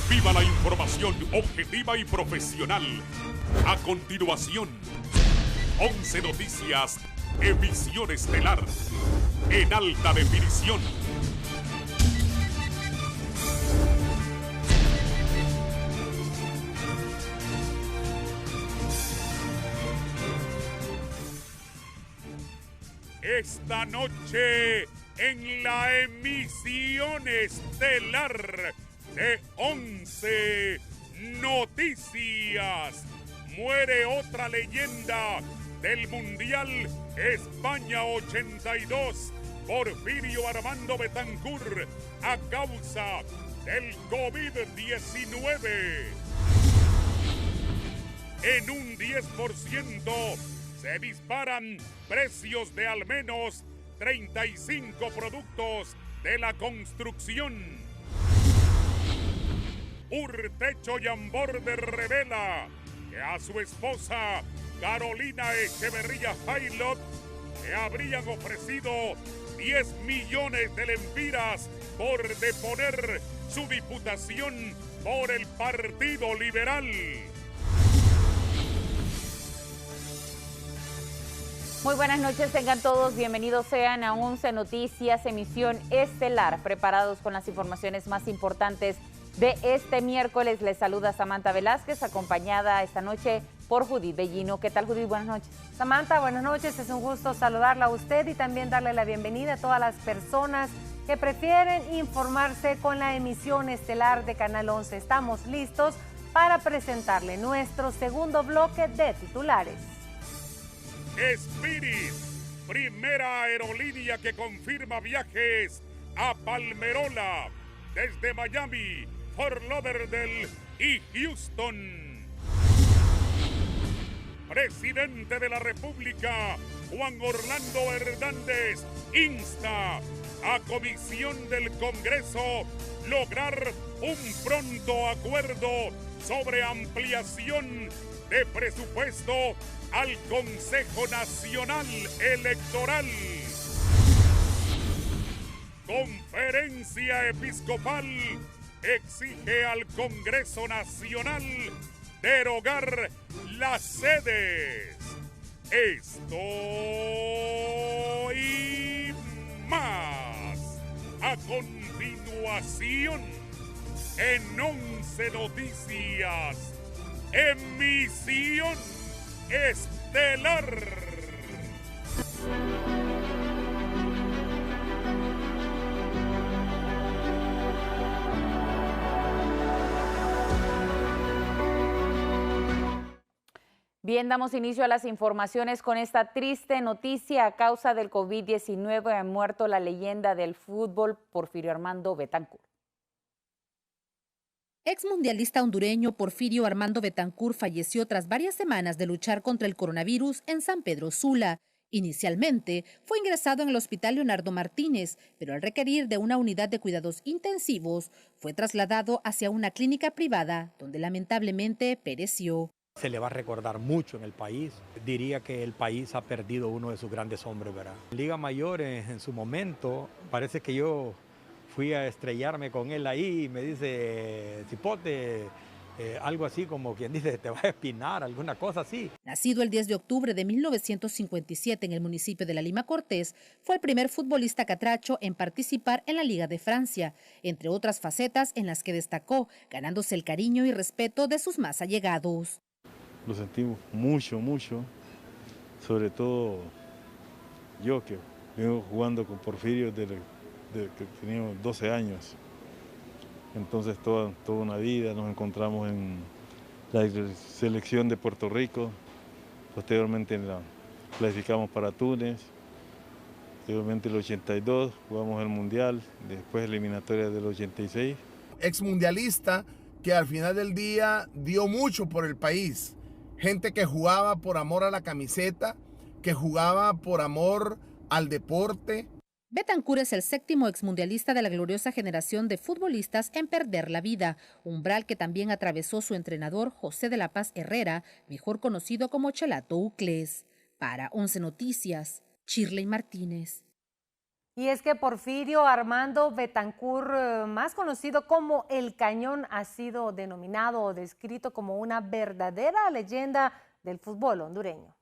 Viva la información objetiva y profesional. A continuación, 11 Noticias, emisión estelar, en alta definición. Esta noche, en la emisión estelar de 11 Noticias, muere otra leyenda del Mundial España 82, Porfirio Armando Betancur, a causa del COVID-19. En un 10% se disparan precios de al menos 35 productos de la construcción. Urtecho Yamborde revela que a su esposa Carolina Echeverría Jailot le habrían ofrecido 10 millones de lempiras por deponer su diputación por el Partido Liberal. Muy buenas noches, tengan todos bienvenidos sean a 11 Noticias, emisión estelar, preparados con las informaciones más importantes de este miércoles. Les saluda Samantha Velázquez, acompañada esta noche por Judith Bellino. ¿Qué tal, Judith? Buenas noches. Samantha, buenas noches. Es un gusto saludarla a usted y también darle la bienvenida a todas las personas que prefieren informarse con la emisión estelar de Canal 11. Estamos listos para presentarle nuestro segundo bloque de titulares. Spirit, primera aerolínea que confirma viajes a Palmerola desde Miami, Fort Lauderdale y Houston. Presidente de la República, Juan Orlando Hernández, insta a Comisión del Congreso lograr un pronto acuerdo sobre ampliación de presupuesto al Consejo Nacional Electoral. Conferencia Episcopal exige al Congreso Nacional derogar las sedes. Esto y más a continuación en 11 Noticias, emisión estelar. Bien, damos inicio a las informaciones con esta triste noticia. A causa del COVID-19 ha muerto la leyenda del fútbol Porfirio Armando Betancur. Exmundialista hondureño Porfirio Armando Betancur falleció tras varias semanas de luchar contra el coronavirus en San Pedro Sula. Inicialmente fue ingresado en el Hospital Leonardo Martínez, pero al requerir de una unidad de cuidados intensivos, fue trasladado hacia una clínica privada, donde lamentablemente pereció. Se le va a recordar mucho en el país. Diría que el país ha perdido uno de sus grandes hombres, ¿verdad? Liga Mayor en su momento, parece que yo fui a estrellarme con él ahí y me dice, Cipote, algo así como quien dice, te va a espinar, alguna cosa así. Nacido el 10 de octubre de 1957 en el municipio de La Lima Cortés, fue el primer futbolista catracho en participar en la Liga de Francia, entre otras facetas en las que destacó, ganándose el cariño y respeto de sus más allegados. Lo sentimos mucho, sobre todo yo que vengo jugando con Porfirio desde que teníamos 12 años. Entonces toda una vida nos encontramos en la selección de Puerto Rico, posteriormente clasificamos para Túnez, posteriormente el 82 jugamos el Mundial, después eliminatoria del 86. Exmundialista que al final del día dio mucho por el país. Gente que jugaba por amor a la camiseta, que jugaba por amor al deporte. Betancur es el séptimo exmundialista de la gloriosa generación de futbolistas en perder la vida, umbral que también atravesó su entrenador José de la Paz Herrera, mejor conocido como Chelato Ucles. Para 11 Noticias, Shirley Martínez. Y es que Porfirio Armando Betancur, más conocido como El Cañón, ha sido denominado o descrito como una verdadera leyenda del fútbol hondureño.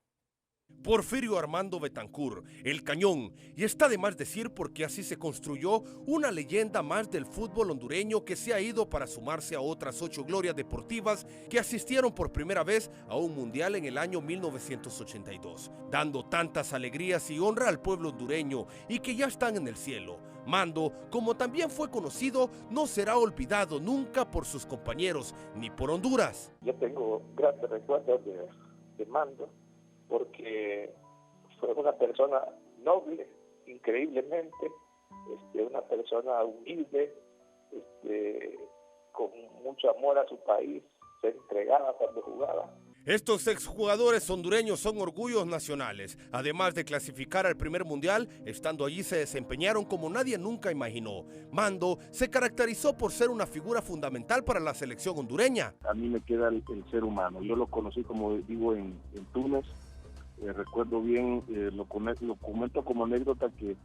Porfirio Armando Betancur, El Cañón, y está de más decir porque así se construyó una leyenda más del fútbol hondureño que se ha ido para sumarse a otras 8 glorias deportivas que asistieron por primera vez a un mundial en el año 1982, dando tantas alegrías y honra al pueblo hondureño y que ya están en el cielo. Mando, como también fue conocido, no será olvidado nunca por sus compañeros ni por Honduras. Yo tengo grandes recuerdos de Mando, porque fue una persona noble, increíblemente, una persona humilde, con mucho amor a su país, se entregaba cuando jugaba. Estos exjugadores hondureños son orgullos nacionales. Además de clasificar al primer mundial, estando allí se desempeñaron como nadie nunca imaginó. Mando se caracterizó por ser una figura fundamental para la selección hondureña. A mí me queda el ser humano. Yo lo conocí, como digo, en Túnez. Recuerdo bien, lo comento como anécdota que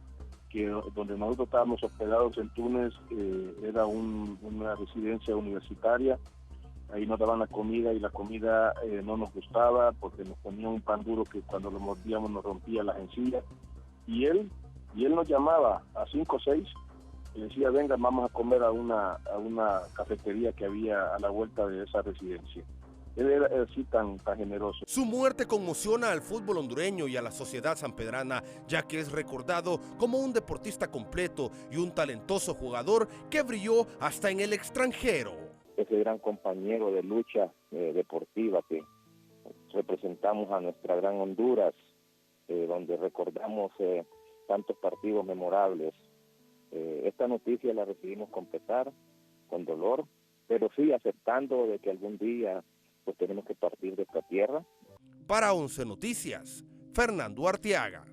donde nosotros estábamos hospedados en Túnez era una residencia universitaria. Ahí nos daban la comida y la comida no nos gustaba porque nos ponían un pan duro que cuando lo mordíamos nos rompía las encías. Y él nos llamaba a 5 o 6 y decía, venga, vamos a comer a una cafetería que había a la vuelta de esa residencia. Él era así tan generoso. Su muerte conmociona al fútbol hondureño y a la sociedad sanpedrana, ya que es recordado como un deportista completo y un talentoso jugador que brilló hasta en el extranjero. Ese gran compañero de lucha deportiva que representamos a nuestra gran Honduras, donde recordamos tantos partidos memorables. Esta noticia la recibimos con pesar, con dolor, pero sí aceptando de que algún día pues tenemos que partir de esta tierra. Para 11 Noticias, Fernando Arteaga.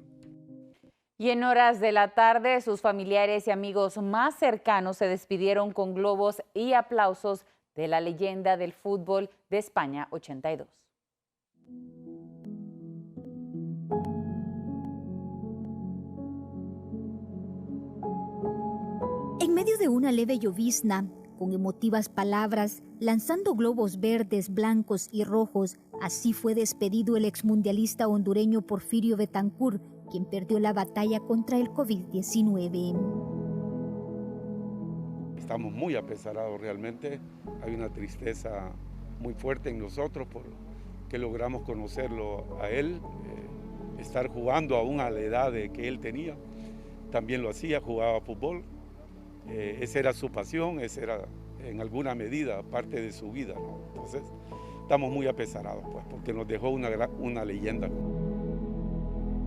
Y en horas de la tarde, sus familiares y amigos más cercanos se despidieron con globos y aplausos de la leyenda del fútbol de España 82. En medio de una leve llovizna, con emotivas palabras, lanzando globos verdes, blancos y rojos, así fue despedido el exmundialista hondureño Porfirio Betancur, quien perdió la batalla contra el COVID-19. Estamos muy apesarados realmente, hay una tristeza muy fuerte en nosotros porque logramos conocerlo a él, estar jugando aún a la edad que él tenía, también lo hacía, jugaba fútbol. Esa era su pasión, esa era en alguna medida parte de su vida, ¿no? Entonces estamos muy apesarados pues, porque nos dejó una leyenda.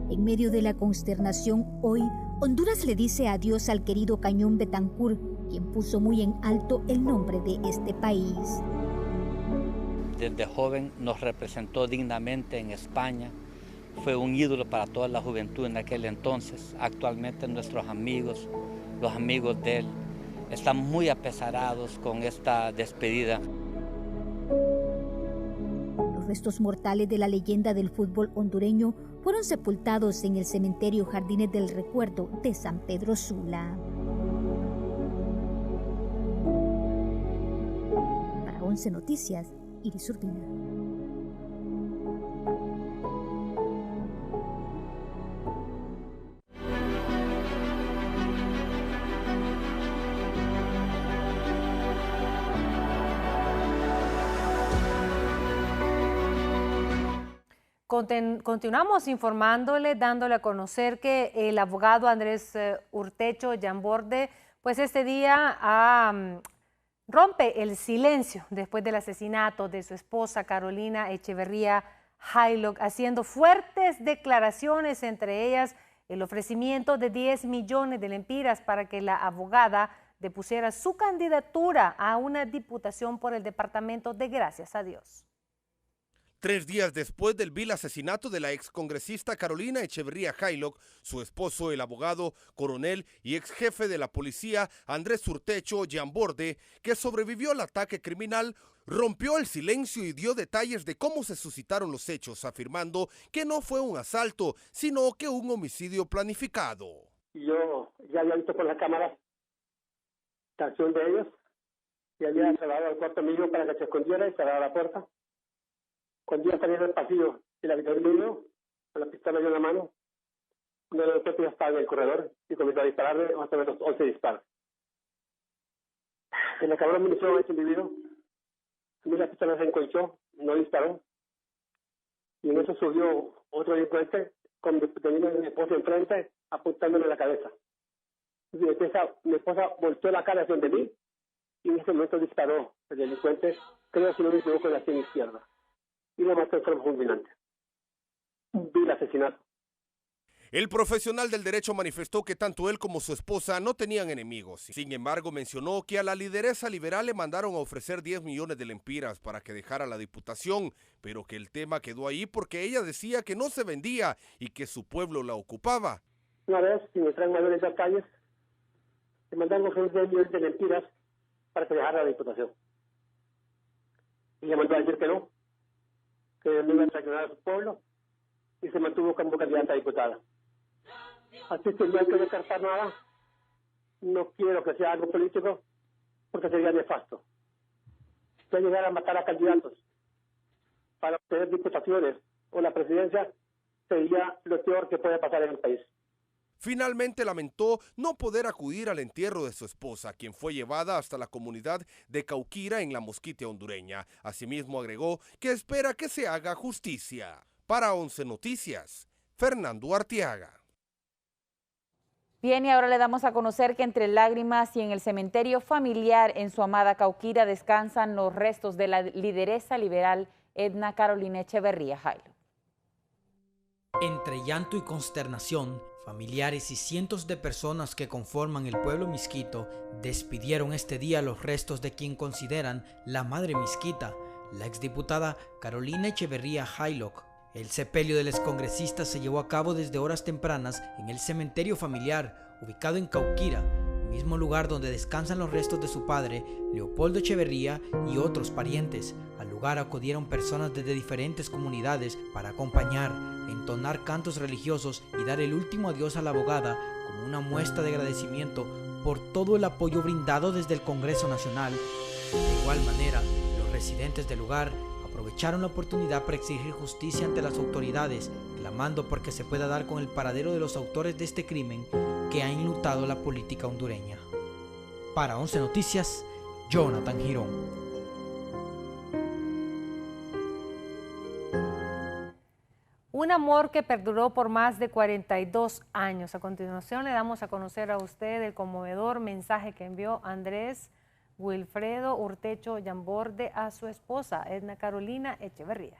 En medio de la consternación hoy, Honduras le dice adiós al querido Cañón Betancur, quien puso muy en alto el nombre de este país. Desde joven nos representó dignamente en España, fue un ídolo para toda la juventud en aquel entonces. Actualmente nuestros amigos, los amigos de él, están muy apesarados con esta despedida. Los restos mortales de la leyenda del fútbol hondureño fueron sepultados en el cementerio Jardines del Recuerdo de San Pedro Sula. Para 11 Noticias, Iris Urbina. Continuamos informándole, dándole a conocer que el abogado Andrés Urtecho Yamborde, pues este día rompe el silencio después del asesinato de su esposa Carolina Echeverría Haylock, haciendo fuertes declaraciones, entre ellas el ofrecimiento de 10 millones de lempiras para que la abogada depusiera su candidatura a una diputación por el departamento de Gracias a Dios. 3 días después del vil asesinato de la excongresista Carolina Echeverría Haylock, su esposo, el abogado, coronel y ex jefe de la policía Andrés Urtecho Yamborde, que sobrevivió al ataque criminal, rompió el silencio y dio detalles de cómo se suscitaron los hechos, afirmando que no fue un asalto, sino que un homicidio planificado. Y yo ya había visto por las cámaras la acción de ellos y había cerrado el cuarto mío para que se escondiera y cerraba la puerta. Cuando yo salí del pasillo y la habitación mío, con la pistola yo en la mano, uno de los ya estaba en el corredor y comenzó a dispararle más o menos 11 disparos. Se le acabó la munición a ese individuo. A mí la pistola se enconchó, no disparó. Y en eso subió otro delincuente teniendo a mi esposa enfrente, apuntándole la cabeza. Y mi esposa volteó la cara hacia de mí y en ese momento disparó el delincuente, creo si no me equivoco, en la sien izquierda. Y lo mató de forma fulminante. Vi el asesinato. El profesional del derecho manifestó que tanto él como su esposa no tenían enemigos. Sin embargo, mencionó que a la lideresa liberal le mandaron a ofrecer 10 millones de lempiras para que dejara la diputación, pero que el tema quedó ahí porque ella decía que no se vendía y que su pueblo la ocupaba. Una vez, sin entrar en mayores detalles, le mandaron a ofrecer 10 millones de lempiras para que dejara la diputación. Y le mandó a decir que no iba a traicionar a su pueblo, y se mantuvo como candidata a diputada. Así que no hay que descartar nada. No quiero que sea algo político, porque sería nefasto. Si llegar a matar a candidatos para obtener diputaciones o la presidencia, sería lo peor que puede pasar en el país. Finalmente lamentó no poder acudir al entierro de su esposa, quien fue llevada hasta la comunidad de Cauquira en la Mosquitia hondureña. Asimismo agregó que espera que se haga justicia. Para 11 Noticias, Fernando Arteaga. Bien, y ahora le damos a conocer que entre lágrimas y en el cementerio familiar en su amada Cauquira descansan los restos de la lideresa liberal Edna Carolina Echeverría Jailo. Entre llanto y consternación, familiares y cientos de personas que conforman el pueblo misquito despidieron este día los restos de quien consideran la madre misquita, la exdiputada Carolina Echeverría Jailo. El sepelio del excongresista se llevó a cabo desde horas tempranas en el cementerio familiar, ubicado en Cauquira, mismo lugar donde descansan los restos de su padre, Leopoldo Echeverría, y otros parientes. Al lugar acudieron personas desde diferentes comunidades para acompañar, entonar cantos religiosos y dar el último adiós a la abogada como una muestra de agradecimiento por todo el apoyo brindado desde el Congreso Nacional. De igual manera, los residentes del lugar aprovecharon la oportunidad para exigir justicia ante las autoridades, clamando porque se pueda dar con el paradero de los autores de este crimen que ha enlutado la política hondureña. Para 11 Noticias, Jonathan Girón. Un amor que perduró por más de 42 años. A continuación le damos a conocer a usted el conmovedor mensaje que envió Andrés Wilfredo Urtecho Yamborde a su esposa, Edna Carolina Echeverría.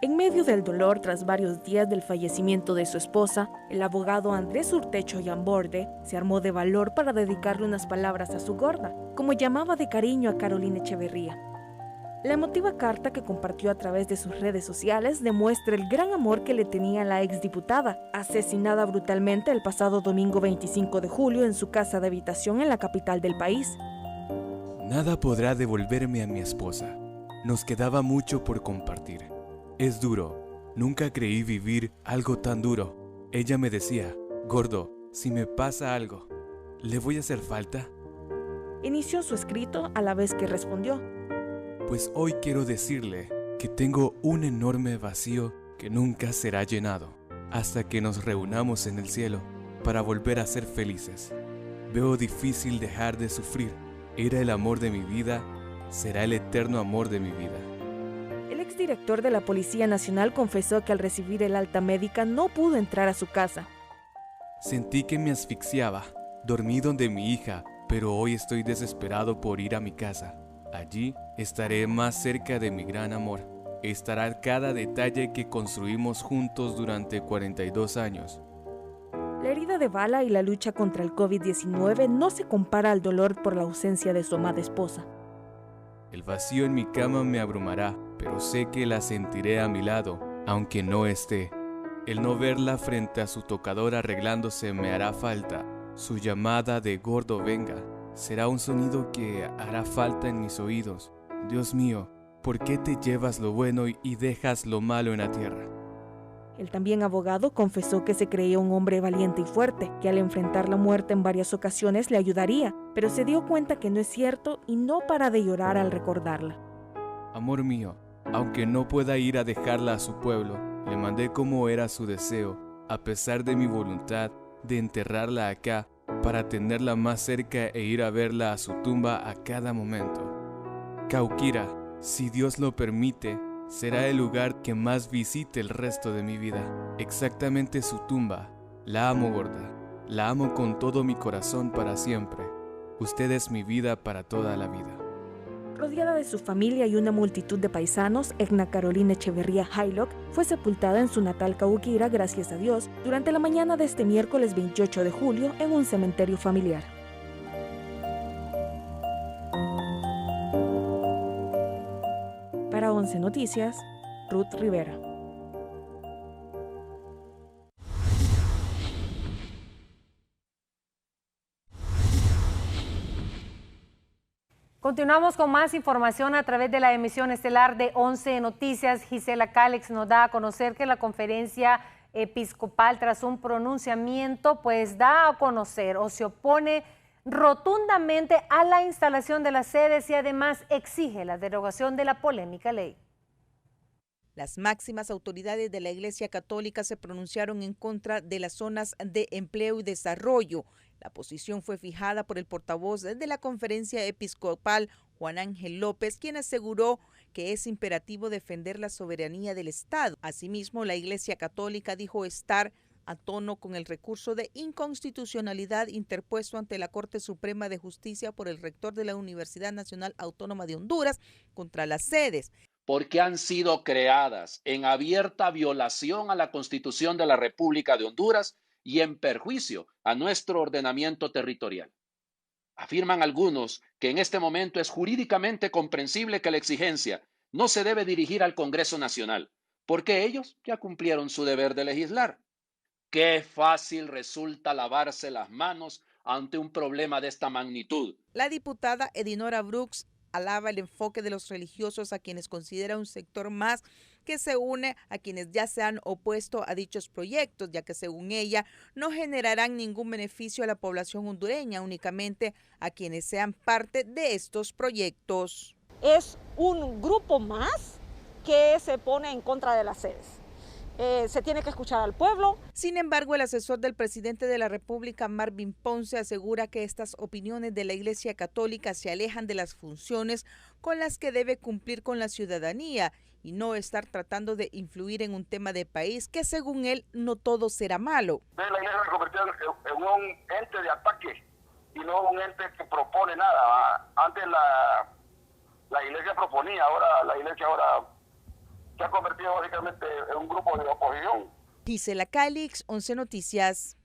En medio del dolor tras varios días del fallecimiento de su esposa, el abogado Andrés Urtecho Yamborde se armó de valor para dedicarle unas palabras a su gorda, como llamaba de cariño a Carolina Echeverría. La emotiva carta que compartió a través de sus redes sociales demuestra el gran amor que le tenía la exdiputada, asesinada brutalmente el pasado domingo 25 de julio en su casa de habitación en la capital del país. Nada podrá devolverme a mi esposa. Nos quedaba mucho por compartir. Es duro. Nunca creí vivir algo tan duro. Ella me decía, gordo, si me pasa algo, ¿le voy a hacer falta? Inició su escrito a la vez que respondió. Pues hoy quiero decirle que tengo un enorme vacío que nunca será llenado hasta que nos reunamos en el cielo para volver a ser felices. Veo difícil dejar de sufrir. Era el amor de mi vida, será el eterno amor de mi vida. El exdirector de la Policía Nacional confesó que al recibir el alta médica no pudo entrar a su casa. Sentí que me asfixiaba. Dormí donde mi hija, pero hoy estoy desesperado por ir a mi casa. Allí estaré más cerca de mi gran amor. Estará cada detalle que construimos juntos durante 42 años. La herida de bala y la lucha contra el COVID-19 no se compara al dolor por la ausencia de su amada esposa. El vacío en mi cama me abrumará, pero sé que la sentiré a mi lado, aunque no esté. El no verla frente a su tocador arreglándose me hará falta. Su llamada de gordo venga será un sonido que hará falta en mis oídos. Dios mío, ¿por qué te llevas lo bueno y dejas lo malo en la tierra? El también abogado confesó que se creía un hombre valiente y fuerte, que al enfrentar la muerte en varias ocasiones le ayudaría, pero se dio cuenta que no es cierto y no para de llorar al recordarla. Amor mío, aunque no pueda ir a dejarla a su pueblo, le mandé como era su deseo, a pesar de mi voluntad de enterrarla acá, para tenerla más cerca e ir a verla a su tumba a cada momento. Cauquira, si Dios lo permite, será el lugar que más visite el resto de mi vida. Exactamente su tumba. La amo, gorda. La amo con todo mi corazón para siempre. Usted es mi vida para toda la vida. Rodeada de su familia y una multitud de paisanos, Edna Carolina Echeverría Haylock fue sepultada en su natal Cauquira, gracias a Dios, durante la mañana de este miércoles 28 de julio en un cementerio familiar. Para 11 Noticias, Ruth Rivera. Continuamos con más información a través de la emisión estelar de 11 Noticias. Gisela Cálix nos da a conocer que la conferencia episcopal, tras un pronunciamiento, pues da a conocer o se opone rotundamente a la instalación de las sedes y además exige la derogación de la polémica ley. Las máximas autoridades de la Iglesia Católica se pronunciaron en contra de las zonas de empleo y desarrollo. La posición fue fijada por el portavoz de la Conferencia Episcopal, Juan Ángel López, quien aseguró que es imperativo defender la soberanía del Estado. Asimismo, la Iglesia Católica dijo estar a tono con el recurso de inconstitucionalidad interpuesto ante la Corte Suprema de Justicia por el rector de la Universidad Nacional Autónoma de Honduras contra las sedes. Porque han sido creadas en abierta violación a la Constitución de la República de Honduras y en perjuicio a nuestro ordenamiento territorial. Afirman algunos que en este momento es jurídicamente comprensible que la exigencia no se debe dirigir al Congreso Nacional, porque ellos ya cumplieron su deber de legislar. Qué fácil resulta lavarse las manos ante un problema de esta magnitud. La diputada Edinora Brooks alaba el enfoque de los religiosos, a quienes considera un sector más que se une a quienes ya se han opuesto a dichos proyectos, ya que según ella no generarán ningún beneficio a la población hondureña, únicamente a quienes sean parte de estos proyectos. Es un grupo más que se pone en contra de las sedes. Se tiene que escuchar al pueblo. Sin embargo, el asesor del presidente de la República, Marvin Ponce, asegura que estas opiniones de la Iglesia Católica se alejan de las funciones con las que debe cumplir con la ciudadanía y no estar tratando de influir en un tema de país que, según él, no todo será malo. La Iglesia se convirtió en un ente de ataque y no un ente que propone nada. Antes la Iglesia proponía, ahora la Iglesia se ha convertido básicamente en un grupo de oposición. Gisela Cálix, 11 Noticias.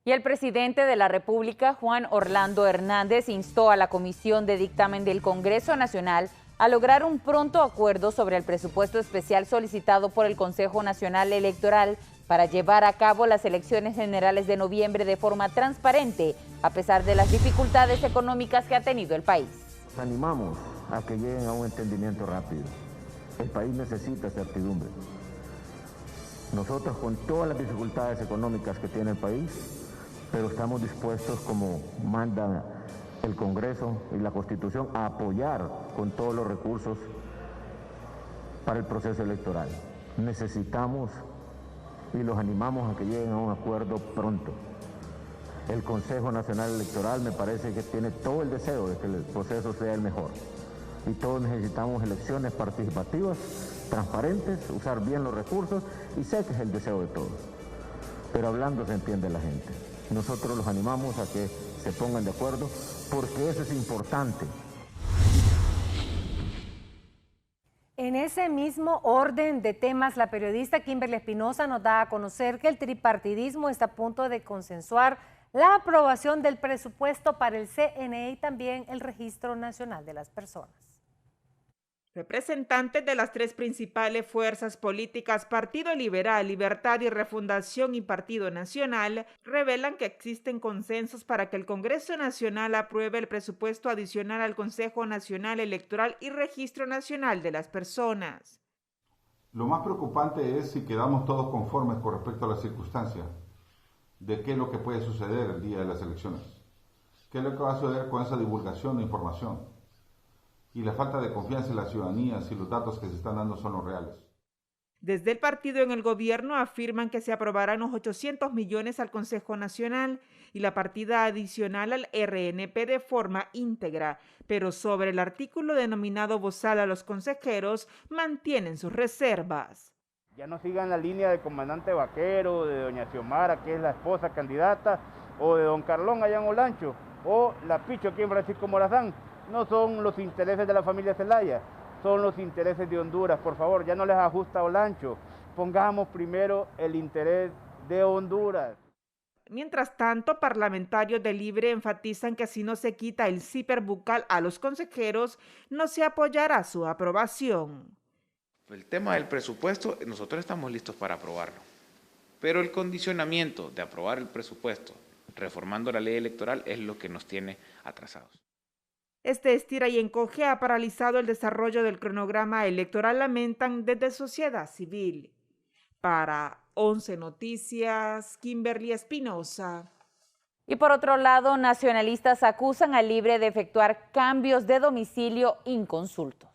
Y el presidente de la República, Juan Orlando Hernández, instó a la Comisión de Dictamen del Congreso Nacional a lograr un pronto acuerdo sobre el presupuesto especial solicitado por el Consejo Nacional Electoral para llevar a cabo las elecciones generales de noviembre de forma transparente, a pesar de las dificultades económicas que ha tenido el país. Nos animamos a que lleguen a un entendimiento rápido. El país necesita certidumbre. Nosotros, con todas las dificultades económicas que tiene el país, pero estamos dispuestos, como manda el Congreso y la Constitución, a apoyar con todos los recursos para el proceso electoral. Necesitamos y los animamos a que lleguen a un acuerdo pronto. El Consejo Nacional Electoral me parece que tiene todo el deseo de que el proceso sea el mejor. Y todos necesitamos elecciones participativas, transparentes, usar bien los recursos, y sé que es el deseo de todos. Pero hablando se entiende la gente. Nosotros los animamos a que se pongan de acuerdo, porque eso es importante. En ese mismo orden de temas, la periodista Kimberly Espinosa nos da a conocer que el tripartidismo está a punto de consensuar la aprobación del presupuesto para el CNE y también el Registro Nacional de las Personas. Representantes de las tres principales fuerzas políticas, Partido Liberal, Libertad y Refundación y Partido Nacional, revelan que existen consensos para que el Congreso Nacional apruebe el presupuesto adicional al Consejo Nacional Electoral y Registro Nacional de las Personas. Lo más preocupante es si quedamos todos conformes con respecto a las circunstancias de qué es lo que puede suceder el día de las elecciones, qué es lo que va a suceder con esa divulgación de información y la falta de confianza en la ciudadanía si los datos que se están dando son los reales. Desde el partido en el gobierno afirman que se aprobarán los 800 millones al Consejo Nacional y la partida adicional al RNP de forma íntegra, pero sobre el artículo denominado bozal a los consejeros mantienen sus reservas. Ya no sigan la línea del comandante Vaquero, de doña Xiomara, que es la esposa candidata, o de don Carlón allá en Olancho, o la Picho aquí en Francisco Morazán. No son los intereses de la familia Zelaya, son los intereses de Honduras. Por favor, ya no les ajusta Olancho. Pongamos primero el interés de Honduras. Mientras tanto, parlamentarios de Libre enfatizan que si no se quita el zíper bucal a los consejeros, no se apoyará su aprobación. El tema del presupuesto, nosotros estamos listos para aprobarlo, pero el condicionamiento de aprobar el presupuesto, reformando la ley electoral, es lo que nos tiene atrasados. Este estira y encoge ha paralizado el desarrollo del cronograma electoral, lamentan desde sociedad civil. Para 11 Noticias, Kimberly Espinosa. Y por otro lado, nacionalistas acusan a Libre de efectuar cambios de domicilio inconsultos.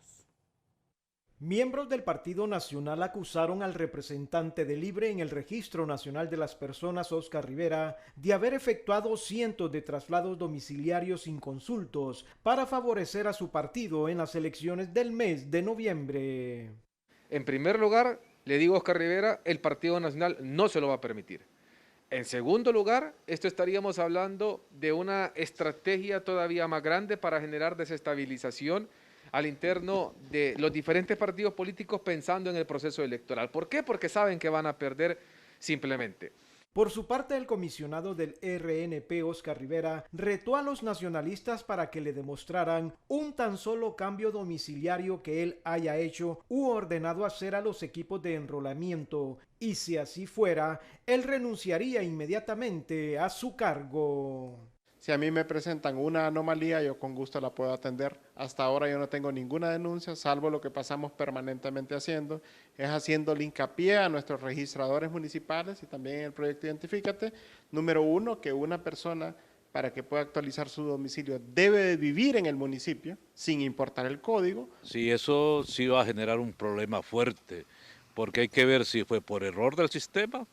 Miembros del Partido Nacional acusaron al representante de Libre en el Registro Nacional de las Personas, Oscar Rivera, de haber efectuado cientos de traslados domiciliarios inconsultos para favorecer a su partido en las elecciones del mes de noviembre. En primer lugar, le digo a Oscar Rivera, el Partido Nacional no se lo va a permitir. En segundo lugar, esto estaríamos hablando de una estrategia todavía más grande para generar desestabilización al interno de los diferentes partidos políticos pensando en el proceso electoral. ¿Por qué? Porque saben que van a perder simplemente. Por su parte, el comisionado del RNP, Oscar Rivera, retó a los nacionalistas para que le demostraran un tan solo cambio domiciliario que él haya hecho u ordenado hacer a los equipos de enrolamiento, y si así fuera, él renunciaría inmediatamente a su cargo. Si a mí me presentan una anomalía, yo con gusto la puedo atender. Hasta ahora yo no tengo ninguna denuncia, salvo lo que pasamos permanentemente haciendo, es haciéndole hincapié a nuestros registradores municipales y también en el proyecto Identifícate. Número 1, que una persona, para que pueda actualizar su domicilio, debe de vivir en el municipio, sin importar el código. Sí, eso sí va a generar un problema fuerte, porque hay que ver si fue por error del sistema,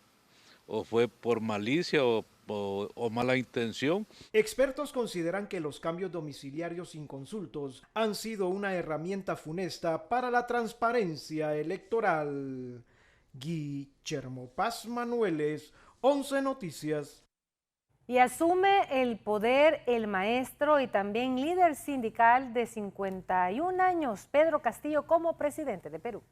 o fue por malicia o mala intención. Expertos consideran que los cambios domiciliarios inconsultos han sido una herramienta funesta para la transparencia electoral. Guillermo Paz Manueles, 11 Noticias. Y asume el poder el maestro y también líder sindical de 51 años, Pedro Castillo, como presidente de Perú.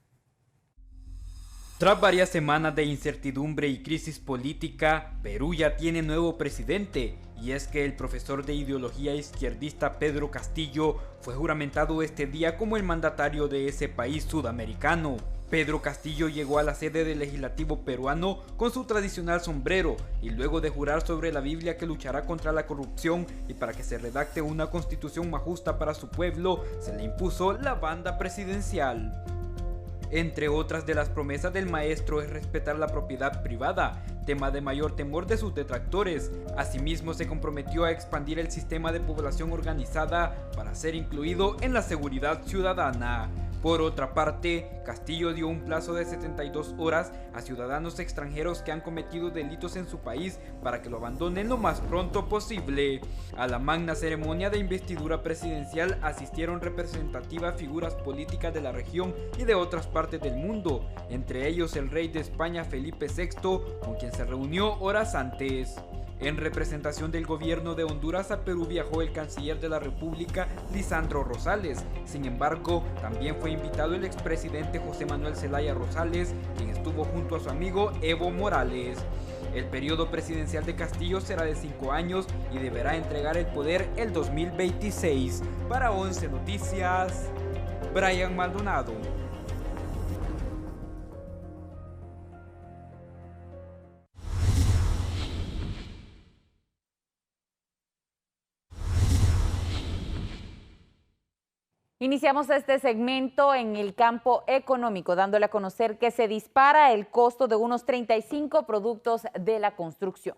Tras varias semanas de incertidumbre y crisis política, Perú ya tiene nuevo presidente, y es que el profesor de ideología izquierdista Pedro Castillo fue juramentado este día como el mandatario de ese país sudamericano. Pedro Castillo llegó a la sede del legislativo peruano con su tradicional sombrero y luego de jurar sobre la Biblia que luchará contra la corrupción y para que se redacte una constitución más justa para su pueblo, se le impuso la banda presidencial. Entre otras de las promesas del maestro es respetar la propiedad privada, tema de mayor temor de sus detractores. Asimismo, se comprometió a expandir el sistema de población organizada para ser incluido en la seguridad ciudadana. Por otra parte, Castillo dio un plazo de 72 horas a ciudadanos extranjeros que han cometido delitos en su país para que lo abandonen lo más pronto posible. A la magna ceremonia de investidura presidencial asistieron representativas figuras políticas de la región y de otras partes del mundo, entre ellos el rey de España Felipe VI, con quien se reunió horas antes. En representación del gobierno de Honduras a Perú viajó el canciller de la República, Lisandro Rosales. Sin embargo, también fue invitado el expresidente José Manuel Zelaya Rosales, quien estuvo junto a su amigo Evo Morales. El periodo presidencial de Castillo será de 5 años y deberá entregar el poder el 2026. Para 11 Noticias, Brian Maldonado. Iniciamos este segmento en el campo económico, dándole a conocer que se dispara el costo de unos 35 productos de la construcción.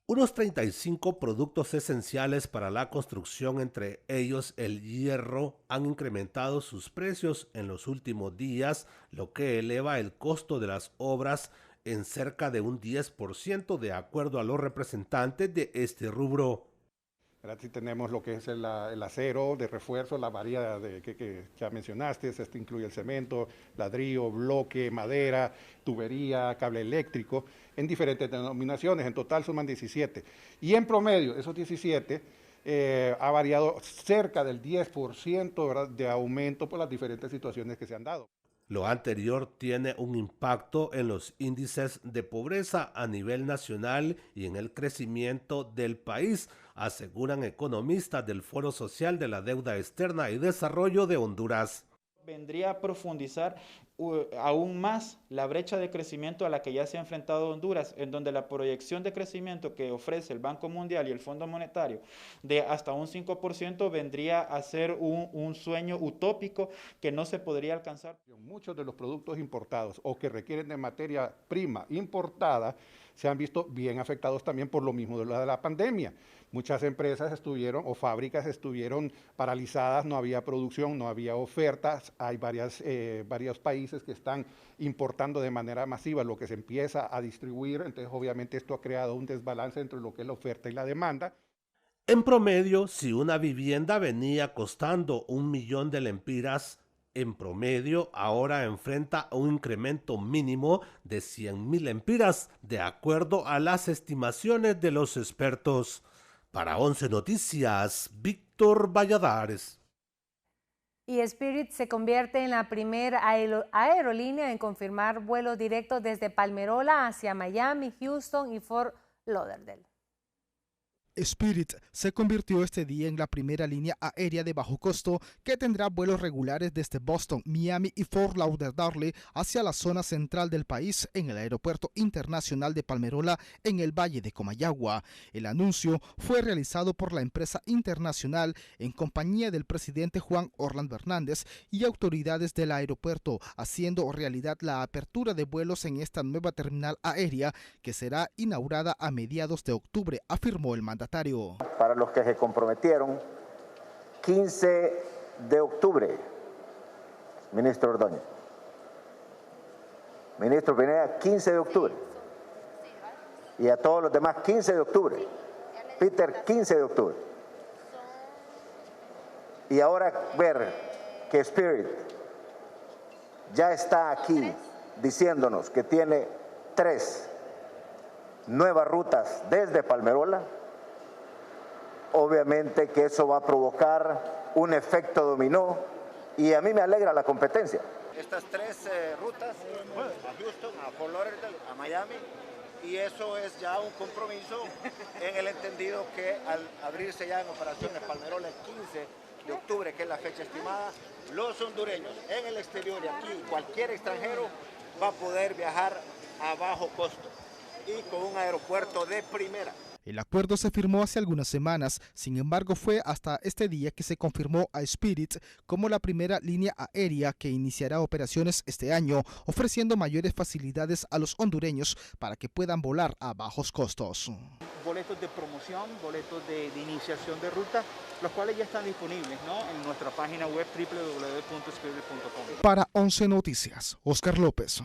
Unos 35 productos esenciales para la construcción, entre ellos el hierro, han incrementado sus precios en los últimos días, lo que eleva el costo de las obras en cerca de un 10% de acuerdo a los representantes de este rubro. Si tenemos lo que es el acero de refuerzo, la varilla que ya mencionaste, esto incluye el cemento, ladrillo, bloque, madera, tubería, cable eléctrico, en diferentes denominaciones, en total suman 17. Y en promedio, esos 17 ha variado cerca del 10%, ¿verdad?, de aumento por las diferentes situaciones que se han dado. Lo anterior tiene un impacto en los índices de pobreza a nivel nacional y en el crecimiento del país, aseguran economistas del Foro Social de la Deuda Externa y Desarrollo de Honduras. Vendría a profundizar aún más la brecha de crecimiento a la que ya se ha enfrentado Honduras, en donde la proyección de crecimiento que ofrece el Banco Mundial y el Fondo Monetario de hasta un 5% vendría a ser un sueño utópico que no se podría alcanzar. Muchos de los productos importados o que requieren de materia prima importada se han visto bien afectados también por lo mismo de la pandemia. Muchas empresas estuvieron o fábricas estuvieron paralizadas, no había producción, no había ofertas, hay varios países que están importando de manera masiva lo que se empieza a distribuir, entonces obviamente esto ha creado un desbalance entre lo que es la oferta y la demanda. En promedio, si una vivienda venía costando 1 millón de lempiras, en promedio ahora enfrenta un incremento mínimo de 100,000 lempiras, de acuerdo a las estimaciones de los expertos. Para 11 Noticias, Víctor Valladares. Y Spirit se convierte en la primera aerolínea en confirmar vuelos directos desde Palmerola hacia Miami, Houston y Fort Lauderdale. Spirit se convirtió este día en la primera línea aérea de bajo costo que tendrá vuelos regulares desde Boston, Miami y Fort Lauderdale hacia la zona central del país en el Aeropuerto Internacional de Palmerola en el Valle de Comayagua. El anuncio fue realizado por la empresa internacional en compañía del presidente Juan Orlando Hernández y autoridades del aeropuerto, haciendo realidad la apertura de vuelos en esta nueva terminal aérea que será inaugurada a mediados de octubre, afirmó el mandatario. Para los que se comprometieron, 15 de octubre, ministro Ordóñez. Ministro Pineda, 15 de octubre. Y a todos los demás, 15 de octubre. Peter, 15 de octubre. Y ahora ver que Spirit ya está aquí diciéndonos que tiene 3 nuevas rutas desde Palmerola, obviamente que eso va a provocar un efecto dominó y a mí me alegra la competencia. Estas 3 rutas, a Houston, a Fort Lauderdale, a Miami, y eso es ya un compromiso en el entendido que al abrirse ya en operaciones Palmerola el 15 de octubre, que es la fecha estimada, los hondureños en el exterior y aquí cualquier extranjero va a poder viajar a bajo costo y con un aeropuerto de primera. El acuerdo se firmó hace algunas semanas, sin embargo fue hasta este día que se confirmó a Spirit como la primera línea aérea que iniciará operaciones este año, ofreciendo mayores facilidades a los hondureños para que puedan volar a bajos costos. Boletos de promoción, boletos de iniciación de ruta, los cuales ya están disponibles, ¿no?, en nuestra página web www.spirit.com. Para 11 Noticias, Oscar López.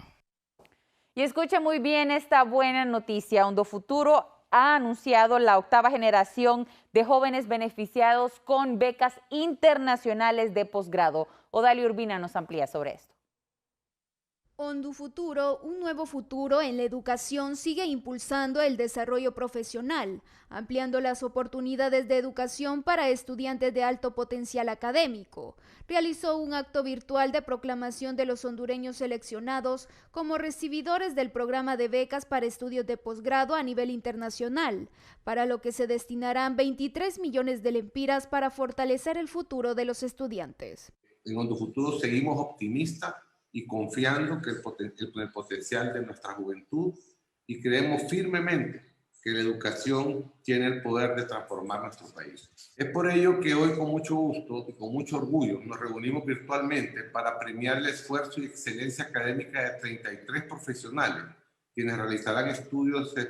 Y escucha muy bien esta buena noticia. Ondofuturo ha anunciado la 8ª generación de jóvenes beneficiados con becas internacionales de posgrado. Odalia Urbina nos amplía sobre esto. Ondufuturo, un nuevo futuro en la educación, sigue impulsando el desarrollo profesional, ampliando las oportunidades de educación para estudiantes de alto potencial académico. Realizó un acto virtual de proclamación de los hondureños seleccionados como recibidores del programa de becas para estudios de posgrado a nivel internacional, para lo que se destinarán 23 millones de lempiras para fortalecer el futuro de los estudiantes. En Ondufuturo seguimos optimistas y confiando que el potencial de nuestra juventud y creemos firmemente que la educación tiene el poder de transformar nuestro país. Es por ello que hoy con mucho gusto y con mucho orgullo nos reunimos virtualmente para premiar el esfuerzo y excelencia académica de 33 profesionales, quienes realizarán estudios de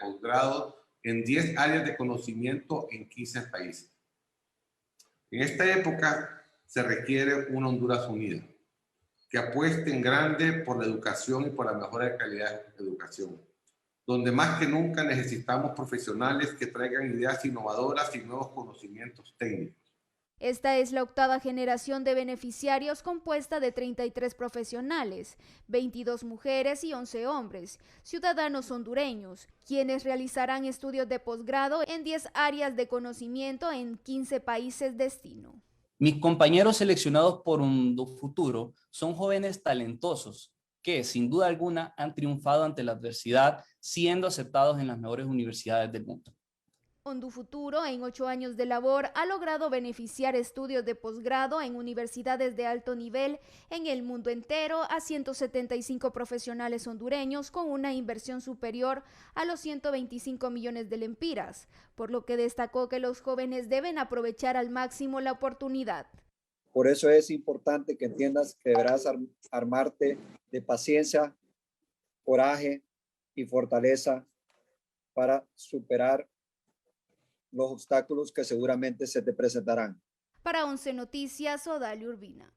posgrado en 10 áreas de conocimiento en 15 países. En esta época se requiere una Honduras unida, que apueste en grande por la educación y por la mejora de calidad de educación, donde más que nunca necesitamos profesionales que traigan ideas innovadoras y nuevos conocimientos técnicos. Esta es la octava generación de beneficiarios compuesta de 33 profesionales, 22 mujeres y 11 hombres, ciudadanos hondureños, quienes realizarán estudios de posgrado en 10 áreas de conocimiento en 15 países destino. Mis compañeros seleccionados por Ondufuturo son jóvenes talentosos que, sin duda alguna, han triunfado ante la adversidad, siendo aceptados en las mejores universidades del mundo. Ondufuturo, en 8 años de labor, ha logrado beneficiar estudios de posgrado en universidades de alto nivel en el mundo entero a 175 profesionales hondureños con una inversión superior a los 125 millones de lempiras, por lo que destacó que los jóvenes deben aprovechar al máximo la oportunidad. Por eso es importante que entiendas que deberás armarte de paciencia, coraje y fortaleza para superar los obstáculos que seguramente se te presentarán. Para 11 Noticias, Odalia Urbina.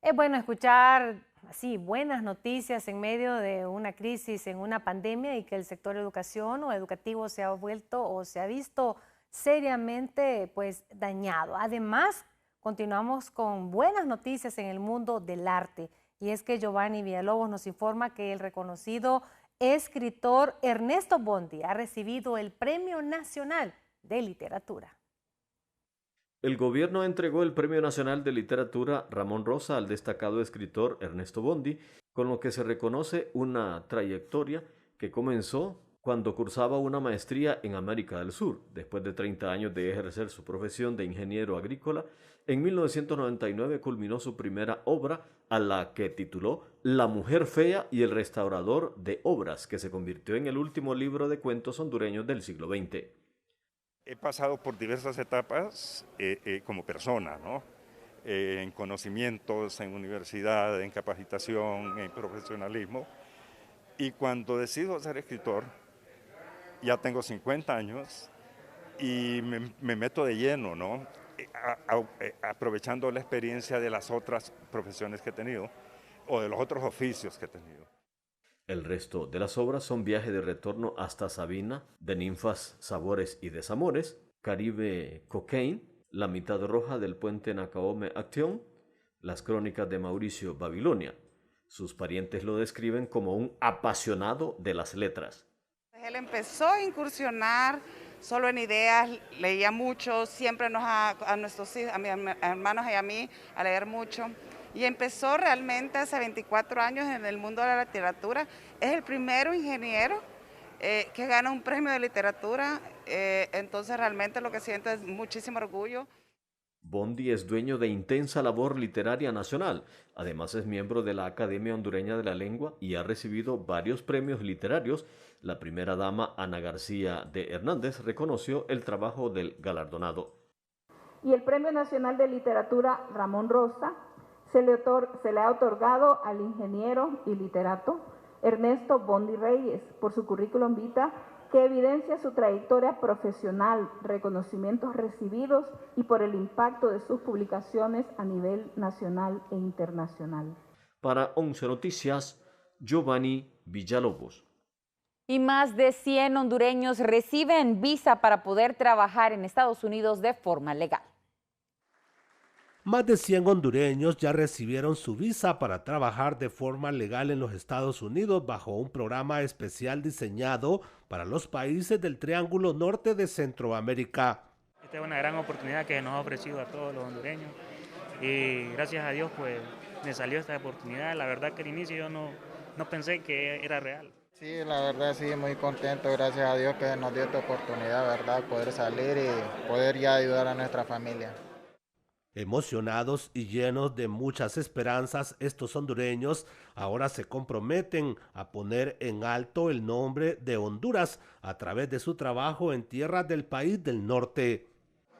Es bueno escuchar así buenas noticias en medio de una crisis, en una pandemia, y que el sector educación o educativo se ha vuelto o se ha visto seriamente dañado. Además, continuamos con buenas noticias en el mundo del arte, y es que Giovanni Villalobos nos informa que el reconocido escritor Ernesto Bondi ha recibido el Premio Nacional de Literatura. El gobierno entregó el Premio Nacional de Literatura Ramón Rosa al destacado escritor Ernesto Bondi, con lo que se reconoce una trayectoria que comenzó cuando cursaba una maestría en América del Sur. Después de 30 años de ejercer su profesión de ingeniero agrícola, en 1999 culminó su primera obra, a la que tituló La mujer fea y el restaurador de obras, que se convirtió en el último libro de cuentos hondureños del siglo XX. He pasado por diversas etapas como persona, ¿no? En conocimientos, en universidad, en capacitación, en profesionalismo. Y cuando decido ser escritor, ya tengo 50 años y me meto de lleno, ¿no? Aprovechando la experiencia de las otras profesiones que he tenido o de los otros oficios que he tenido. El resto de las obras son Viaje de retorno hasta Sabina, De ninfas, sabores y desamores, Caribe Cocaine, La mitad roja del puente Nacaome Acción, Las crónicas de Mauricio Babilonia. Sus parientes lo describen como un apasionado de las letras. Él empezó a incursionar solo en ideas, leía mucho, siempre a nuestros hijos, a mis hermanos y a mí, a leer mucho. Y empezó realmente hace 24 años en el mundo de la literatura. Es el primero ingeniero que gana un premio de literatura, entonces realmente lo que siento es muchísimo orgullo. Bondi es dueño de intensa labor literaria nacional. Además es miembro de la Academia Hondureña de la Lengua y ha recibido varios premios literarios. La primera dama, Ana García de Hernández, reconoció el trabajo del galardonado. Y el Premio Nacional de Literatura Ramón Rosa se le ha otorgado al ingeniero y literato Ernesto Bondi Reyes por su currículum vitae, que evidencia su trayectoria profesional, reconocimientos recibidos y por el impacto de sus publicaciones a nivel nacional e internacional. Para 11 Noticias, Giovanni Villalobos. Y más de 100 hondureños reciben visa para poder trabajar en Estados Unidos de forma legal. Más de 100 hondureños ya recibieron su visa para trabajar de forma legal en los Estados Unidos bajo un programa especial diseñado para los países del Triángulo Norte de Centroamérica. Esta es una gran oportunidad que nos ha ofrecido a todos los hondureños y gracias a Dios pues me salió esta oportunidad. La verdad que al inicio yo no pensé que era real. Sí, la verdad sí, muy contento, gracias a Dios que nos dio esta oportunidad, ¿verdad? Poder salir y poder ya ayudar a nuestra familia. Emocionados y llenos de muchas esperanzas, estos hondureños ahora se comprometen a poner en alto el nombre de Honduras a través de su trabajo en tierras del país del norte.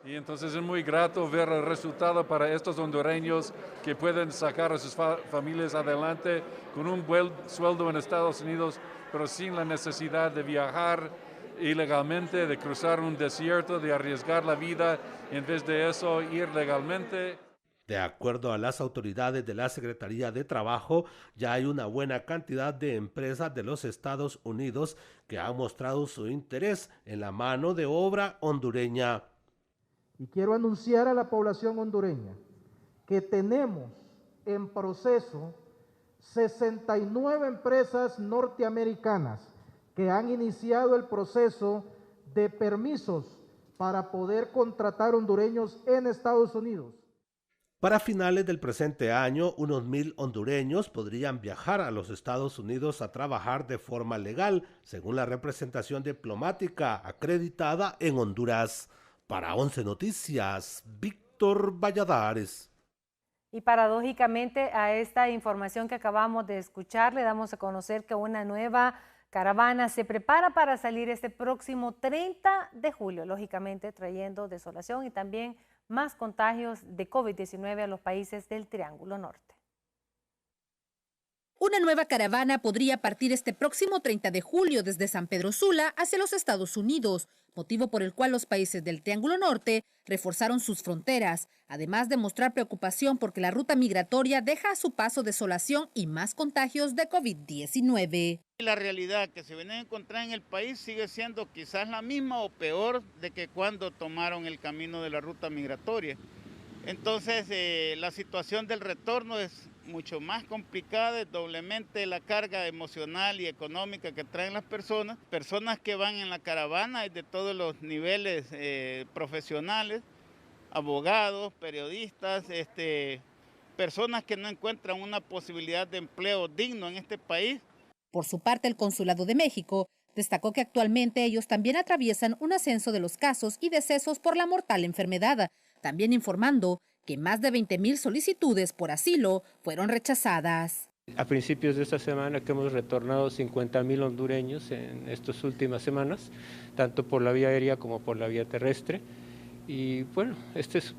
Y entonces es muy grato ver el resultado para estos hondureños que pueden sacar a sus familias adelante con un buen sueldo en Estados Unidos, pero sin la necesidad de viajar ilegalmente, de cruzar un desierto, de arriesgar la vida, en vez de eso ir legalmente. De acuerdo a las autoridades de la Secretaría de Trabajo, ya hay una buena cantidad de empresas de los Estados Unidos que han mostrado su interés en la mano de obra hondureña. Y quiero anunciar a la población hondureña que tenemos en proceso 69 empresas norteamericanas que han iniciado el proceso de permisos para poder contratar hondureños en Estados Unidos. Para finales del presente año, unos 1,000 hondureños podrían viajar a los Estados Unidos a trabajar de forma legal, según la representación diplomática acreditada en Honduras. Para 11 Noticias, Víctor Valladares. Y paradójicamente a esta información que acabamos de escuchar, le damos a conocer que una nueva caravana se prepara para salir este próximo 30 de julio, lógicamente trayendo desolación y también más contagios de COVID-19 a los países del Triángulo Norte. Una nueva caravana podría partir este próximo 30 de julio desde San Pedro Sula hacia los Estados Unidos, motivo por el cual los países del Triángulo Norte reforzaron sus fronteras, además de mostrar preocupación porque la ruta migratoria deja a su paso desolación y más contagios de COVID-19. La realidad que se viene a encontrar en el país sigue siendo quizás la misma o peor de que cuando tomaron el camino de la ruta migratoria. Entonces la situación del retorno es mucho más complicada, es doblemente la carga emocional y económica que traen las personas que van en la caravana de todos los niveles profesionales, abogados, periodistas, personas que no encuentran una posibilidad de empleo digno en este país. Por su parte, el Consulado de México destacó que actualmente ellos también atraviesan un ascenso de los casos y decesos por la mortal enfermedad, también informando que más de 20,000 solicitudes por asilo fueron rechazadas. A principios de esta semana que hemos retornado 50,000 hondureños en estas últimas semanas, tanto por la vía aérea como por la vía terrestre. Y bueno,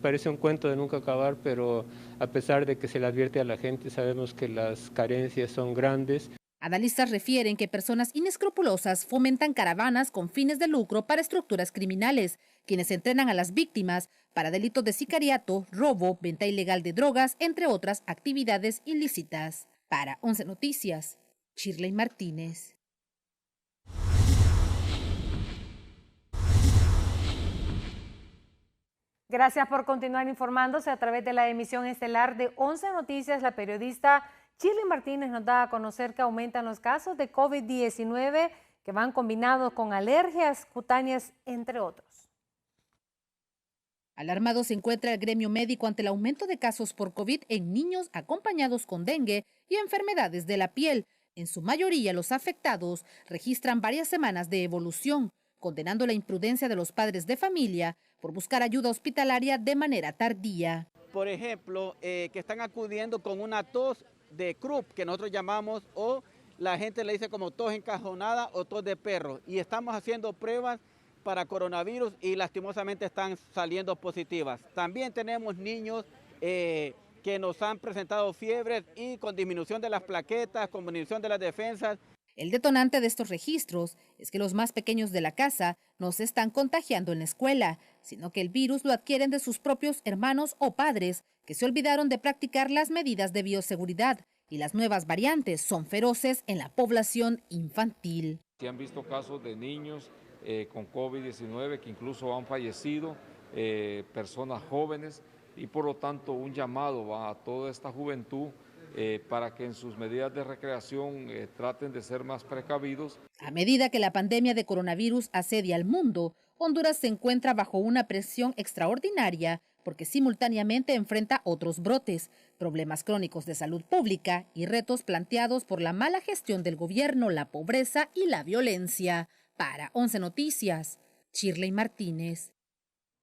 parece un cuento de nunca acabar, pero a pesar de que se le advierte a la gente, sabemos que las carencias son grandes. Analistas refieren que personas inescrupulosas fomentan caravanas con fines de lucro para estructuras criminales, quienes entrenan a las víctimas para delitos de sicariato, robo, venta ilegal de drogas, entre otras actividades ilícitas. Para 11 Noticias, Shirley Martínez. Gracias por continuar informándose a través de la emisión estelar de 11 Noticias. La periodista Shirley Martínez nos da a conocer que aumentan los casos de COVID-19 que van combinados con alergias cutáneas, entre otros. Alarmado se encuentra el gremio médico ante el aumento de casos por COVID en niños acompañados con dengue y enfermedades de la piel. En su mayoría, los afectados registran varias semanas de evolución, condenando la imprudencia de los padres de familia por buscar ayuda hospitalaria de manera tardía. Por ejemplo, que están acudiendo con una tos de croup, que nosotros llamamos, o la gente le dice como tos encajonada o tos de perro. Y estamos haciendo pruebas para coronavirus y lastimosamente están saliendo positivas. También tenemos niños que nos han presentado fiebres y con disminución de las plaquetas, con disminución de las defensas. El detonante de estos registros es que los más pequeños de la casa no se están contagiando en la escuela, sino que el virus lo adquieren de sus propios hermanos o padres que se olvidaron de practicar las medidas de bioseguridad, y las nuevas variantes son feroces en la población infantil. Se han visto casos de niños con COVID-19 que incluso han fallecido, personas jóvenes, y por lo tanto un llamado va a toda esta juventud para que en sus medidas de recreación traten de ser más precavidos. A medida que la pandemia de coronavirus asedia al mundo, Honduras se encuentra bajo una presión extraordinaria porque simultáneamente enfrenta otros brotes, problemas crónicos de salud pública y retos planteados por la mala gestión del gobierno, la pobreza y la violencia. Para 11 Noticias, Shirley Martínez.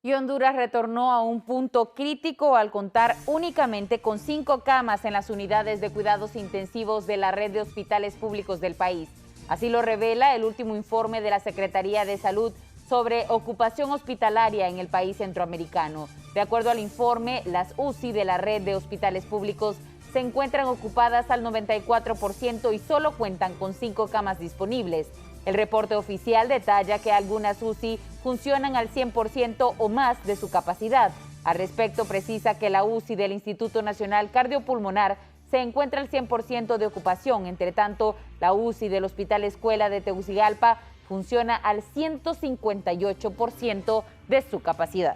Y Honduras retornó a un punto crítico al contar únicamente con 5 camas en las unidades de cuidados intensivos de la red de hospitales públicos del país. Así lo revela el último informe de la Secretaría de Salud sobre ocupación hospitalaria en el país centroamericano. De acuerdo al informe, las UCI de la red de hospitales públicos se encuentran ocupadas al 94% y solo cuentan con 5 camas disponibles. El reporte oficial detalla que algunas UCI funcionan al 100% o más de su capacidad. Al respecto, precisa que la UCI del Instituto Nacional Cardiopulmonar se encuentra al 100% de ocupación. Entre tanto, la UCI del Hospital Escuela de Tegucigalpa funciona al 158% de su capacidad.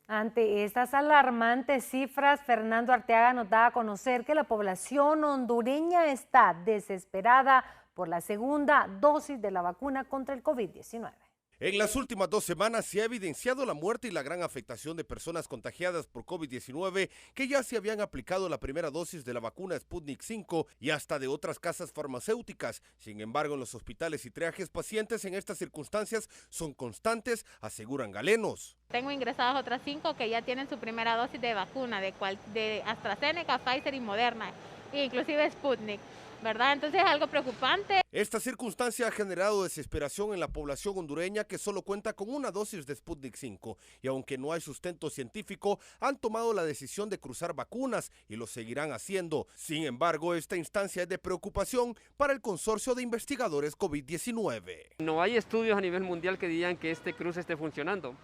Ante estas alarmantes cifras, Fernando Arteaga nos da a conocer que la población hondureña está desesperada por la segunda dosis de la vacuna contra el COVID-19. En las últimas 2 semanas se ha evidenciado la muerte y la gran afectación de personas contagiadas por COVID-19 que ya se habían aplicado la primera dosis de la vacuna Sputnik 5 y hasta de otras casas farmacéuticas. Sin embargo, en los hospitales y triajes, pacientes en estas circunstancias son constantes, aseguran galenos. Tengo ingresadas otras 5 que ya tienen su primera dosis de vacuna, de AstraZeneca, Pfizer y Moderna, e inclusive Sputnik, ¿verdad? Entonces es algo preocupante. Esta circunstancia ha generado desesperación en la población hondureña que solo cuenta con una dosis de Sputnik 5 y aunque no hay sustento científico, han tomado la decisión de cruzar vacunas y lo seguirán haciendo. Sin embargo, esta instancia es de preocupación para el consorcio de investigadores COVID-19. No hay estudios a nivel mundial que digan que este cruce esté funcionando.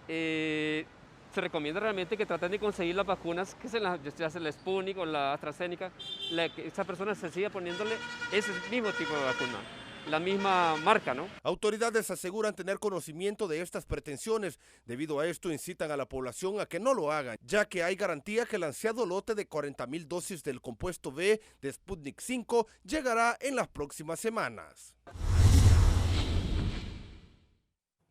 Se recomienda realmente que traten de conseguir las vacunas que se las hace la Sputnik o la AstraZeneca, que esa persona se siga poniéndole ese mismo tipo de vacuna, la misma marca, ¿no? Autoridades aseguran tener conocimiento de estas pretensiones. Debido a esto, incitan a la población a que no lo hagan, ya que hay garantía que el ansiado lote de 40,000 dosis del compuesto B de Sputnik 5 llegará en las próximas semanas.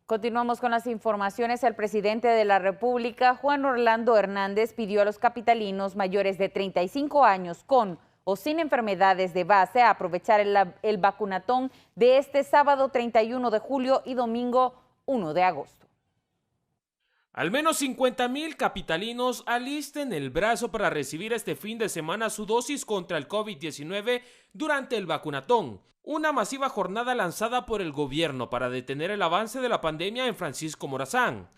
Continuamos con las informaciones. El presidente de la República, Juan Orlando Hernández, pidió a los capitalinos mayores de 35 años con o sin enfermedades de base a aprovechar el vacunatón de este sábado 31 de julio y domingo 1 de agosto. Al menos 50,000 capitalinos alisten el brazo para recibir este fin de semana su dosis contra el COVID-19 durante el vacunatón, una masiva jornada lanzada por el gobierno para detener el avance de la pandemia en Francisco Morazán.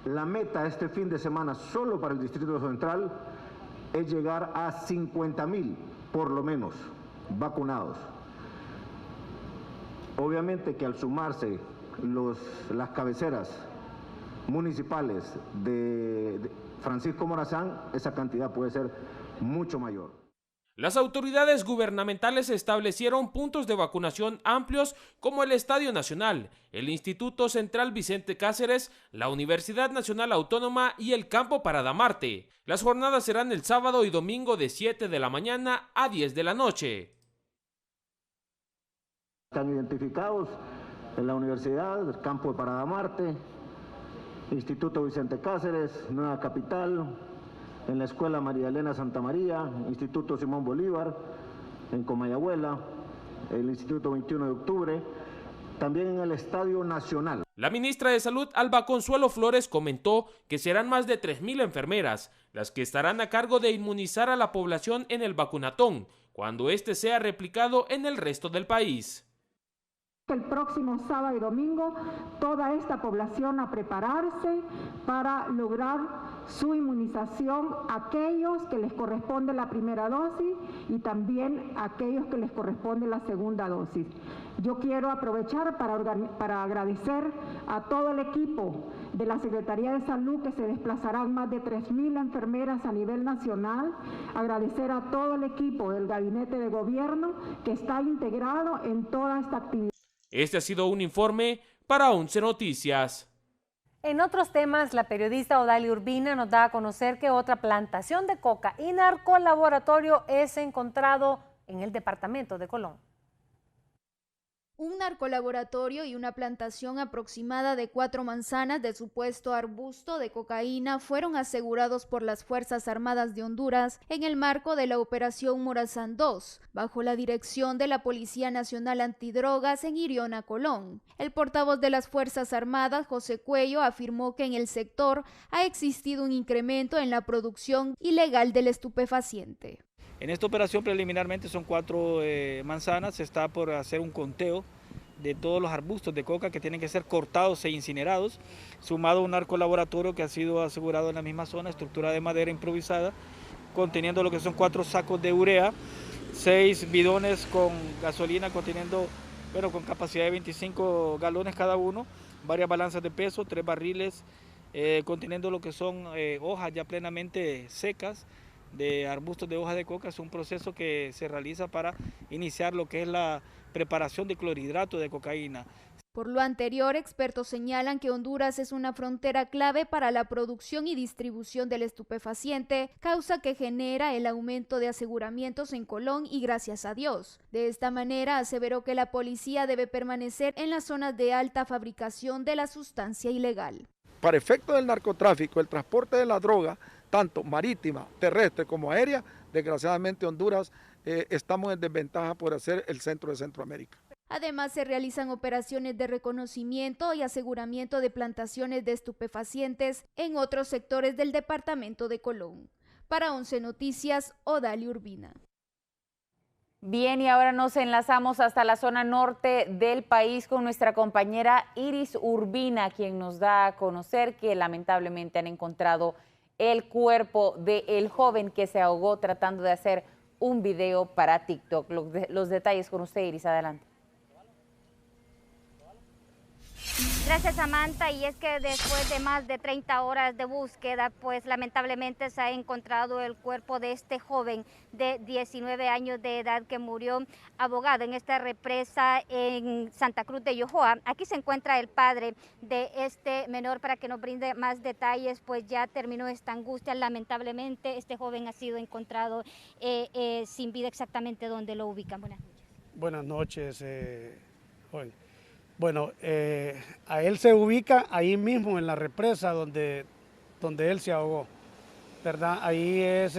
La meta este fin de semana solo para el Distrito Central es llegar a 50,000 por lo menos vacunados. Obviamente que al sumarse las cabeceras municipales de Francisco Morazán, esa cantidad puede ser mucho mayor. Las autoridades gubernamentales establecieron puntos de vacunación amplios como el Estadio Nacional, el Instituto Central Vicente Cáceres, la Universidad Nacional Autónoma y el Campo Parada Marte. Las jornadas serán el sábado y domingo de 7 de la mañana a 10 de la noche. Están identificados en la Universidad, el Campo de Parada Marte, Instituto Vicente Cáceres, Nueva Capital, en la Escuela María Elena Santa María, Instituto Simón Bolívar, en Comayagüela, el Instituto 21 de Octubre, también en el Estadio Nacional. La ministra de Salud, Alba Consuelo Flores, comentó que serán más de 3,000 enfermeras las que estarán a cargo de inmunizar a la población en el vacunatón, cuando este sea replicado en el resto del país. El próximo sábado y domingo, toda esta población a prepararse para lograr su inmunización, aquellos que les corresponde la primera dosis y también aquellos que les corresponde la segunda dosis. Yo quiero aprovechar para agradecer a todo el equipo de la Secretaría de Salud, que se desplazarán más de 3,000 enfermeras a nivel nacional, agradecer a todo el equipo del Gabinete de Gobierno que está integrado en toda esta actividad. Este ha sido un informe para 11 Noticias. En otros temas, la periodista Odalia Urbina nos da a conocer que otra plantación de coca y narcolaboratorio es encontrado en el departamento de Colón. Un narcolaboratorio y una plantación aproximada de 4 manzanas de supuesto arbusto de cocaína fueron asegurados por las Fuerzas Armadas de Honduras en el marco de la Operación Morazán II, bajo la dirección de la Policía Nacional Antidrogas en Iriona, Colón. El portavoz de las Fuerzas Armadas, José Cuello, afirmó que en el sector ha existido un incremento en la producción ilegal del estupefaciente. En esta operación preliminarmente son 4 manzanas, se está por hacer un conteo de todos los arbustos de coca que tienen que ser cortados e incinerados, sumado a un narcolaboratorio que ha sido asegurado en la misma zona, estructura de madera improvisada, conteniendo lo que son 4 sacos de urea, 6 bidones con gasolina conteniendo, con capacidad de 25 galones cada uno, varias balanzas de peso, 3 barriles conteniendo lo que son hojas ya plenamente secas, de arbustos de hoja de coca. Es un proceso que se realiza para iniciar lo que es la preparación de clorhidrato de cocaína. Por lo anterior, expertos señalan que Honduras es una frontera clave para la producción y distribución del estupefaciente, causa que genera el aumento de aseguramientos en Colón y gracias a Dios. De esta manera, aseveró que la policía debe permanecer en las zonas de alta fabricación de la sustancia ilegal. Para efectos del narcotráfico, el transporte de la droga, tanto marítima, terrestre como aérea, desgraciadamente Honduras estamos en desventaja por ser el centro de Centroamérica. Además, se realizan operaciones de reconocimiento y aseguramiento de plantaciones de estupefacientes en otros sectores del departamento de Colón. Para 11 Noticias, Odalia Urbina. Bien, y ahora nos enlazamos hasta la zona norte del país con nuestra compañera Iris Urbina, quien nos da a conocer que lamentablemente han encontrado el cuerpo del joven que se ahogó tratando de hacer un video para TikTok. Los detalles con usted, Iris, adelante. Gracias, Samantha, y es que después de más de 30 horas de búsqueda, pues lamentablemente se ha encontrado el cuerpo de este joven de 19 años de edad que murió ahogado en esta represa en Santa Cruz de Yojoa. Aquí se encuentra el padre de este menor para que nos brinde más detalles, pues ya terminó esta angustia. Lamentablemente este joven ha sido encontrado sin vida. Exactamente dónde lo ubican. Buenas noches, joven. Bueno, a él se ubica ahí mismo en la represa donde él se ahogó, ¿verdad? Ahí es,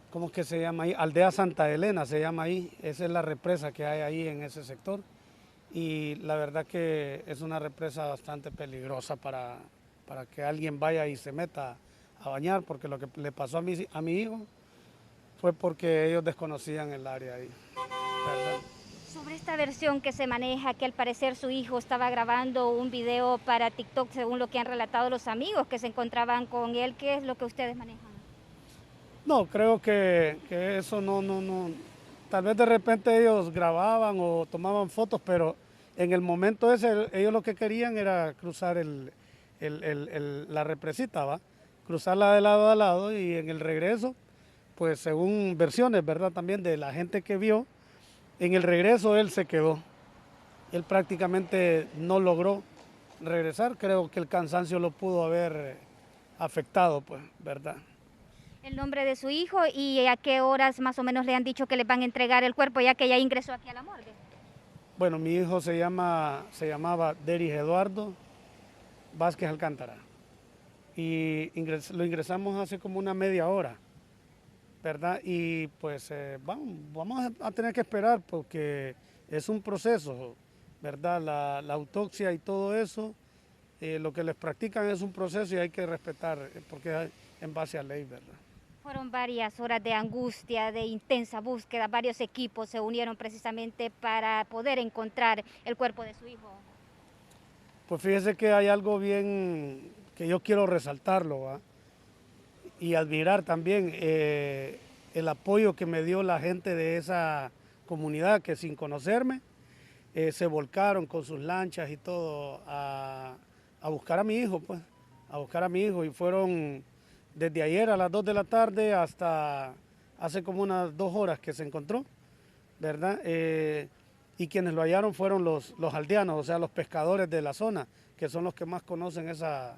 ¿cómo que se llama ahí? Aldea Santa Elena se llama ahí, esa es la represa que hay ahí en ese sector. Y la verdad que es una represa bastante peligrosa para que alguien vaya y se meta a bañar, porque lo que le pasó a mi hijo fue porque ellos desconocían el área ahí, ¿verdad? Sobre esta versión que se maneja, que al parecer su hijo estaba grabando un video para TikTok, según lo que han relatado los amigos que se encontraban con él, ¿qué es lo que ustedes manejan? No, creo que eso no, tal vez de repente ellos grababan o tomaban fotos, pero en el momento ese ellos lo que querían era cruzar la represita, ¿va? Cruzarla de lado a lado, y en el regreso, pues según versiones, ¿verdad? También de la gente que vio, en el regreso él se quedó, él prácticamente no logró regresar, creo que el cansancio lo pudo haber afectado, pues, ¿verdad? El nombre de su hijo y a qué horas más o menos le han dicho que le van a entregar el cuerpo, ya que ya ingresó aquí a la morgue. Bueno, mi hijo se llamaba Deris Eduardo Vázquez Alcántara, y lo ingresamos hace como una media hora, ¿verdad? Y pues vamos a tener que esperar porque es un proceso, ¿verdad? La autopsia y todo eso, lo que les practican es un proceso y hay que respetar porque es en base a ley, ¿verdad? Fueron varias horas de angustia, de intensa búsqueda, varios equipos se unieron precisamente para poder encontrar el cuerpo de su hijo. Pues fíjese que hay algo bien que yo quiero resaltarlo, ¿va? Y admirar también el apoyo que me dio la gente de esa comunidad que sin conocerme se volcaron con sus lanchas y todo a buscar a mi hijo, pues, a buscar a mi hijo, y fueron desde ayer a las 2 de la tarde hasta hace como unas 2 horas que se encontró, ¿verdad? Y quienes lo hallaron fueron los aldeanos, o sea, los pescadores de la zona, que son los que más conocen esa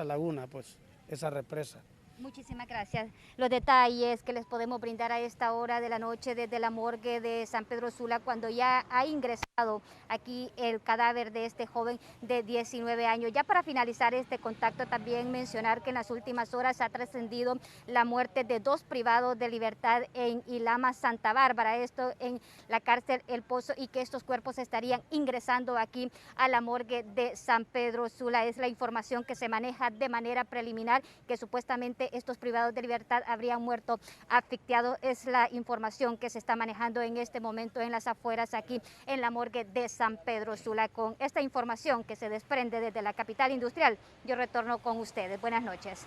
laguna, pues, esa represa. Muchísimas gracias. Los detalles que les podemos brindar a esta hora de la noche desde la morgue de San Pedro Sula, cuando ya ha ingresado aquí el cadáver de este joven de 19 años. Ya para finalizar este contacto, también mencionar que en las últimas horas ha trascendido la muerte de 2 privados de libertad en Ilama, Santa Bárbara, esto en la cárcel El Pozo, y que estos cuerpos estarían ingresando aquí a la morgue de San Pedro Sula. Es la información que se maneja de manera preliminar, que supuestamente estos privados de libertad habrían muerto asfixiados. Es la información que se está manejando en este momento en las afueras aquí en la morgue de San Pedro Sula. Con esta información que se desprende desde la capital industrial, yo retorno con ustedes. Buenas noches.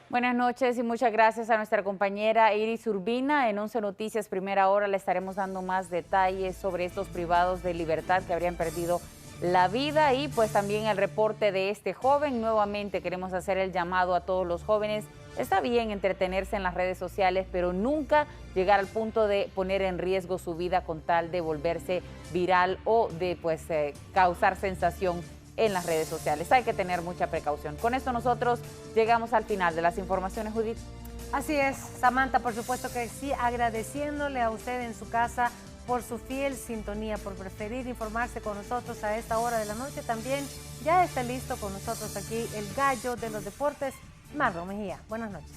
Buenas noches y muchas gracias a nuestra compañera Iris Urbina. En 11 Noticias Primera Hora le estaremos dando más detalles sobre estos privados de libertad que habrían perdido la vida y pues también el reporte de este joven. Nuevamente queremos hacer el llamado a todos los jóvenes. Está bien entretenerse en las redes sociales, pero nunca llegar al punto de poner en riesgo su vida con tal de volverse viral o de pues causar sensación en las redes sociales. Hay que tener mucha precaución. Con esto nosotros llegamos al final de las informaciones, Judith. Así es, Samantha, por supuesto que sí, agradeciéndole a usted en su casa por su fiel sintonía, por preferir informarse con nosotros a esta hora de la noche. También ya está listo con nosotros aquí el gallo de los deportes, Marlon Mejía. Buenas noches.